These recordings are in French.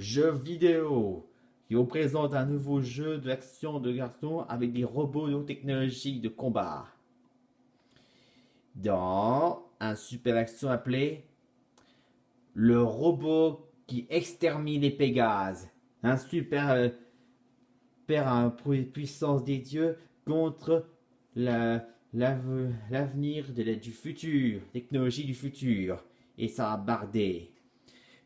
jeu vidéo qui représente un nouveau jeu d'action de garçon avec des robots de haute technologie de combat. Dans un super action appelé le robot qui extermine les Pégases. Un super puissance des dieux contre l'avenir du futur, technologie du futur. Et ça a bardé.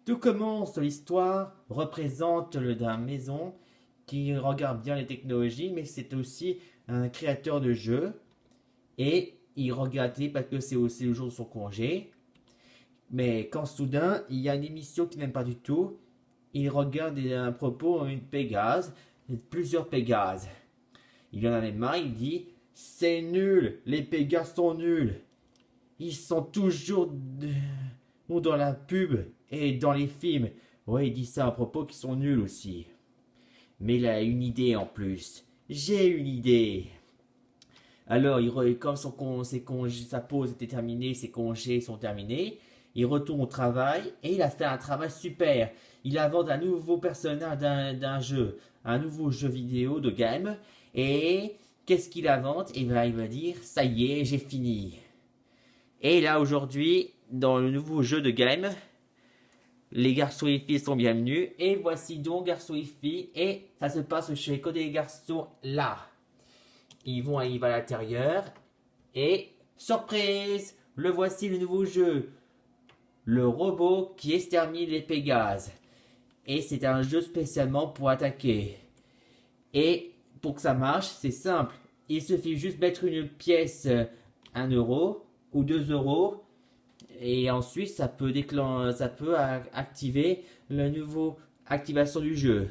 Tout commence l'histoire, représente la maison qui regarde bien les technologies, mais c'est aussi un créateur de jeux. Et il regardait parce que c'est aussi le jour de son congé. Mais quand soudain, il y a une émission qu'il n'aime pas du tout, il regarde à propos une Pégase, plusieurs Pégases. Il en avait marre, il dit c'est nul, les Pégases sont nuls. Ils sont toujours dans la pub et dans les films. Ouais, il dit ça à propos qu'ils sont nuls aussi. Mais il a une idée en plus. J'ai une idée. Alors, comme sa pause était terminée, ses congés sont terminés, il retourne au travail et il a fait un travail super. Il invente un nouveau personnage d'un jeu, un nouveau jeu vidéo de game. Et qu'est-ce qu'il invente? Et ben, il va dire, ça y est, j'ai fini. Et là, aujourd'hui, dans le nouveau jeu de game, les garçons et filles sont bienvenus. Et voici donc garçons et filles. Et ça se passe chez que des garçons là. Ils vont à l'intérieur. Et surprise! Le voici le nouveau jeu. Le robot qui extermine les Pégases. Et c'est un jeu spécialement pour attaquer. Et pour que ça marche, c'est simple. Il suffit juste mettre une pièce 1 euro ou 2 euros. Et ensuite, ça peut activer le nouveau activation du jeu.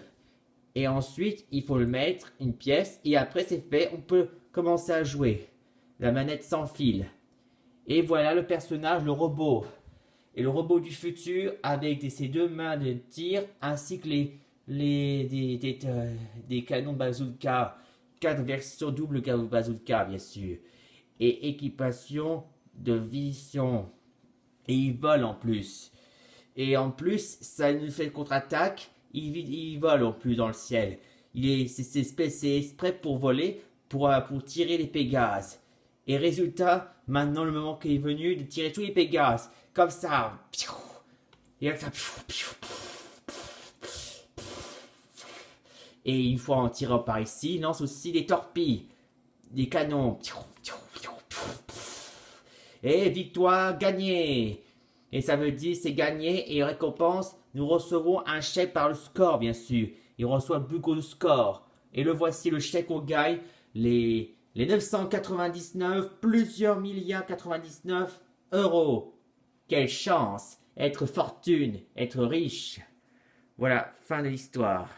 Et ensuite, il faut le mettre, une pièce. Et après, c'est fait, on peut commencer à jouer. La manette sans fil. Et voilà le personnage, le robot. Et le robot du futur avec ses deux mains de tir ainsi que des canons bazooka. 4 versions double bazooka, bien sûr. Et équipation de vision. Et il vole en plus. Et en plus, ça nous fait contre-attaque. Il vole en plus dans le ciel. C'est exprès pour voler, pour tirer les Pégases. Et résultat, maintenant le moment qui est venu de tirer tous les Pégases. Comme ça. Et là, ça. Et une fois en tirant par ici, il lance aussi des torpilles. Des canons. Et victoire gagnée. Et ça veut dire c'est gagné et récompense, nous recevrons un chèque par le score bien sûr. Il reçoit le plus gros score. Et le voici le chèque au gagne, les 999, plusieurs milliards 99 euros. Quelle chance, être fortune, être riche. Voilà, fin de l'histoire.